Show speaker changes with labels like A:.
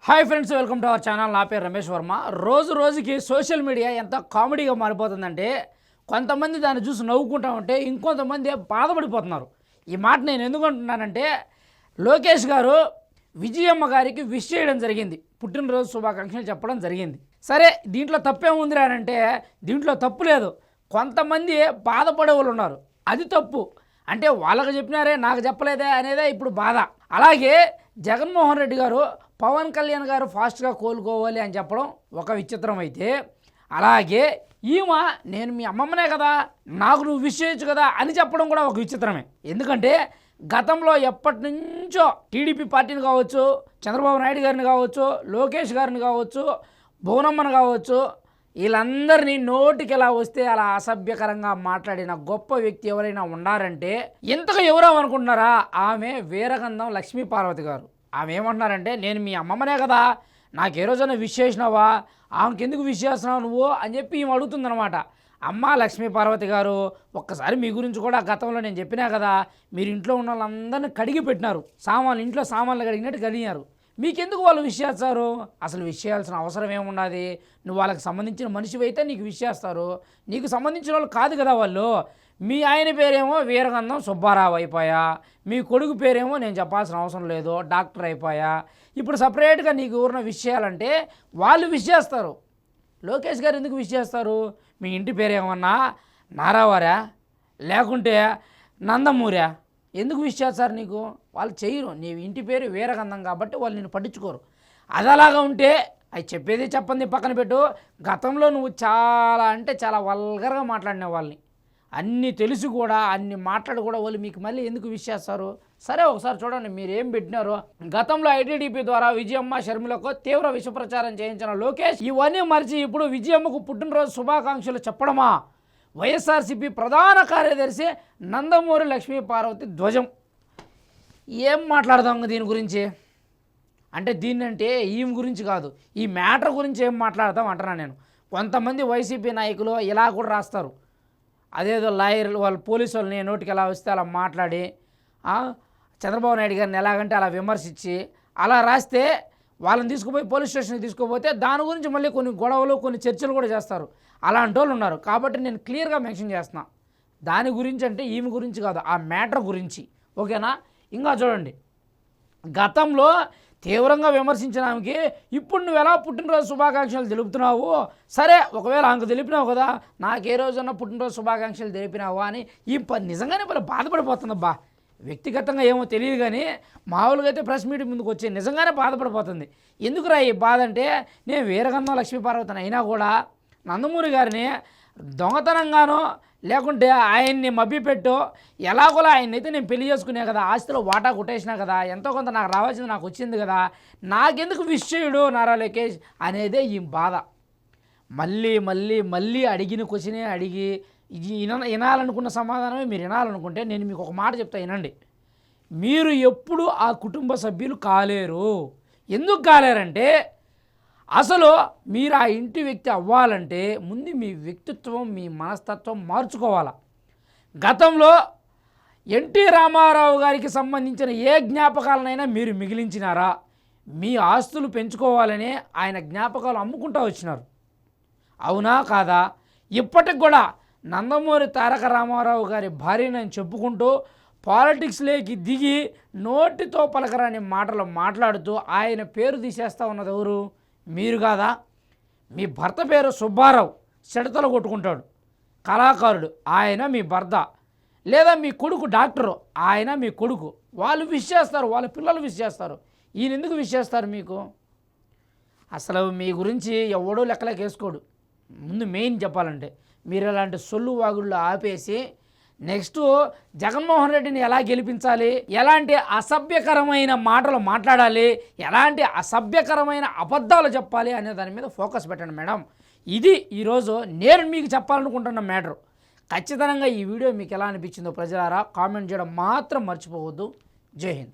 A: Hi friends, welcome to our channel. నా పేరు రమేష్ వర్మ. రోజుకి సోషల్ మీడియా ఎంత కామెడీగా మారిపోతుందంటే కొంతమంది దాన్ని చూసి నవ్వుకుంటా ఉంటే ఇంకొంతమంది బాధపడిపోతున్నారు. ఈ మాట నేను ఎందుకు అంటున్నానంటే, లోకేష్ గారు విజయమ్మ గారికి విష్ చేయడం జరిగింది, పుట్టినరోజు శుభాకాంక్షలు చెప్పడం జరిగింది. సరే, దీంట్లో తప్పేముంది అంటే దీంట్లో తప్పు లేదు. కొంతమంది బాధపడే వాళ్ళు ఉన్నారు, అది తప్పు. అంటే వాళ్ళకి చెప్పినారే నాకు చెప్పలేదే అనేదే ఇప్పుడు బాధ. అలాగే జగన్మోహన్ రెడ్డి గారు పవన్ కళ్యాణ్ గారు ఫాస్ట్గా కోలుకోవాలి అని చెప్పడం ఒక విచిత్రం అయితే, అలాగే ఈమె నేను మీ అమ్మమ్మనే కదా, నాకు నువ్వు విష్ చేయొచ్చు కదా అని చెప్పడం కూడా ఒక విచిత్రమే. ఎందుకంటే గతంలో ఎప్పటి నుంచో టీడీపీ పార్టీని కావచ్చు, చంద్రబాబు నాయుడు గారిని కావచ్చు, లోకేష్ గారిని కావచ్చు, భువనమ్మని కావచ్చు, వీళ్ళందరినీ నోటికి ఎలా వస్తే అలా అసభ్యకరంగా మాట్లాడిన గొప్ప వ్యక్తి ఎవరైనా ఉన్నారంటే ఇంతగా ఎవరో అనుకుంటున్నారా, ఆమె వీరగంధం లక్ష్మీ పార్వతి గారు. ఆమె ఏమంటున్నారంటే, నేను మీ అమ్మమ్మనే కదా, నాకు ఏ రోజైనా విష్ చేసినావా, ఆమెకి ఎందుకు విష్ చేస్తున్నావు నువ్వు అని చెప్పి ఈమె అడుగుతుందనమాట. అమ్మ లక్ష్మీ పార్వతి గారు, ఒక్కసారి మీ గురించి కూడా గతంలో నేను చెప్పినా కదా, మీరు ఇంట్లో ఉన్న వాళ్ళందరినీ కడిగి పెట్టినారు, ఇంట్లో సామాన్లు కడిగినట్టు కడిగినారు, మీకెందుకు వాళ్ళు విష్ చేస్తారు? అసలు విష్ చేయాల్సిన అవసరం ఏమున్నది? నువ్వు వాళ్ళకి సంబంధించిన మనిషివి అయితే నీకు విష్ చేస్తారు, నీకు సంబంధించిన వాళ్ళు కాదు కదా వాళ్ళు. మీ ఆయన పేరేమో వీరగంధం సుబ్బారావు అయిపోయా, మీ కొడుకు పేరేమో నేను చెప్పాల్సిన అవసరం లేదు, డాక్టర్ అయిపోయా. ఇప్పుడు సపరేట్గా నీకు ఎవరిన విష్ చేయాలంటే వాళ్ళు విష్ చేస్తారు. లోకేష్ గారు ఎందుకు విష్ చేస్తారు? మీ ఇంటి పేరేమన్నా నారావారా లేకుంటే నందమూరా, ఎందుకు విష్ చేస్తారు నీకు? వాళ్ళు చేయరు. నీ ఇంటి పేరు వీరగంధం కాబట్టి వాళ్ళు నిన్ను పట్టించుకోరు. అది అలాగా ఉంటే అవి చెప్పేది చెప్పండి పక్కన పెట్టు. గతంలో నువ్వు చాలా అంటే చాలా వల్గర్గా మాట్లాడిన వాళ్ళని, అన్నీ తెలిసి కూడా అన్ని మాట్లాడి కూడా వాళ్ళు మీకు మళ్ళీ ఎందుకు విష్ చేస్తారు? సరే, ఒకసారి చూడండి మీరు ఏం పెట్టినారో. గతంలో ఐటీడీపీ ద్వారా విజయమ్మ షర్మిలకు తీవ్ర విష ప్రచారం చేయించిన లోకేష్ ఇవన్నీ మరిచి ఇప్పుడు విజయమ్మకు పుట్టినరోజు శుభాకాంక్షలు చెప్పడమా? వైఎస్ఆర్సీపీ ప్రధాన కార్యదర్శి నందమూరి లక్ష్మీ పార్వతి ధ్వజం. ఏం మాట్లాడదాం దీని గురించి? అంటే దీన్నంటే ఈమె గురించి కాదు, ఈ మ్యాటర్ గురించి ఏం మాట్లాడతాం అంటున్నాను నేను. కొంతమంది వైసీపీ నాయకులు ఇలా కూడా రాస్తారు, అదేదో లాయర్లు వాళ్ళు పోలీసు వాళ్ళని నోటికి ఎలా వస్తే అలా మాట్లాడి చంద్రబాబు నాయుడు గారిని ఎలాగంటే అలా విమర్శించి అలా రాస్తే వాళ్ళని తీసుకుపోయి పోలీస్ స్టేషన్కి తీసుకుపోతే దాని గురించి మళ్ళీ కొన్ని గొడవలు కొన్ని చర్చలు కూడా చేస్తారు. అలాంటి వాళ్ళు ఉన్నారు. కాబట్టి నేను క్లియర్గా మెన్షన్ చేస్తున్నా, దాని గురించి అంటే ఈమె గురించి కాదు, ఆ మ్యాటర్ గురించి. ఓకేనా? ఇంకా చూడండి, గతంలో తీవ్రంగా విమర్శించిన ఆమెకి ఇప్పుడు నువ్వు ఎలా పుట్టినరోజు శుభాకాంక్షలు తెలుపుతున్నావు? సరే, ఒకవేళ ఆమెకు తెలిపినావు కదా, నాకు ఏ రోజన్నా పుట్టినరోజు శుభాకాంక్షలు తెలిపినావు అని ఈ నిజంగానే వాళ్ళు బాధపడిపోతుందబ్బా. వ్యక్తిగతంగా ఏమో తెలియదు కానీ మామూలుగా అయితే ప్రెస్ మీట్ ముందుకు వచ్చి నిజంగానే బాధపడిపోతుంది. ఎందుకురా ఈ బాధ అంటే, నేను వీరగంధం లక్ష్మీ పార్వతిని అయినా కూడా నందమూరి గారిని దొంగతనంగానో లేకుంటే ఆయన్ని మభ్యపెట్టో ఎలాగోలా ఆయన్నైతే నేను పెళ్లి చేసుకునే కదా, ఆస్తిలో వాటా కొట్టేసినా కదా, ఎంతో కొంత నాకు రావాల్సింది నాకు వచ్చింది కదా, నాకెందుకు విష్ చేయడు నారా లోకేష్ అనేదే ఈ బాధ. మళ్ళీ అడిగిన క్వశ్చనే అడిగి వినాలనుకున్న సమాధానమే మీరు వినాలనుకుంటే నేను మీకు ఒక మాట చెప్తా, వినండి. మీరు ఎప్పుడు ఆ కుటుంబ సభ్యులు కాలేరు. ఎందుకు కాలేరంటే, అసలు మీరు ఆ ఇంటి వ్యక్తి అవ్వాలంటే ముందు మీ వ్యక్తిత్వం మీ మనస్తత్వం మార్చుకోవాలా. గతంలో ఎన్టీ రామారావు గారికి సంబంధించిన ఏ జ్ఞాపకాలనైనా మీరు మిగిలించినారా? మీ ఆస్తులు పెంచుకోవాలని ఆయన జ్ఞాపకాలు అమ్ముకుంటూ వచ్చినారు, అవునా కాదా? ఇప్పటికి కూడా నందమూరి తారక రామారావు గారి భార్యని చెప్పుకుంటూ పాలిటిక్స్లోకి దిగి నోటితో పలకరాని మాటలు మాట్లాడుతూ ఆయన పేరు తీసేస్తూ ఉన్నది ఎవరు? మీరు కాదా? మీ భర్త పేరు సుబ్బారావు, చెడతలు కొట్టుకుంటాడు, కళాకారుడు, ఆయన మీ భర్త. లేదా మీ కొడుకు డాక్టరు, ఆయన మీ కొడుకు. వాళ్ళు విష్ చేస్తారు, వాళ్ళ పిల్లలు విష్ చేస్తారు, ఈయన ఎందుకు విష్ చేస్తారు మీకు? అసలు మీ గురించి ఎవడో లెక్కలేక వేసుకోడు. ముందు మెయిన్ చెప్పాలంటే మీరు ఇలాంటి సొల్లు వాగుళ్ళు ఆపేసి నెక్స్ట్ జగన్మోహన్ రెడ్డిని ఎలా గెలిపించాలి, ఎలాంటి అసభ్యకరమైన మాటలు మాట్లాడాలి, ఎలాంటి అసభ్యకరమైన అబద్ధాలు చెప్పాలి అనే దాని మీద ఫోకస్ పెట్టండి మేడం. ఇది ఈరోజు నేను మీకు చెప్పాలనుకుంటున్న మ్యాటర్. ఖచ్చితంగా ఈ వీడియో మీకు ఎలా అనిపించిందో ప్రజలారా కామెంట్ చేయడం మాత్రం మర్చిపోవద్దు. జై హింద్.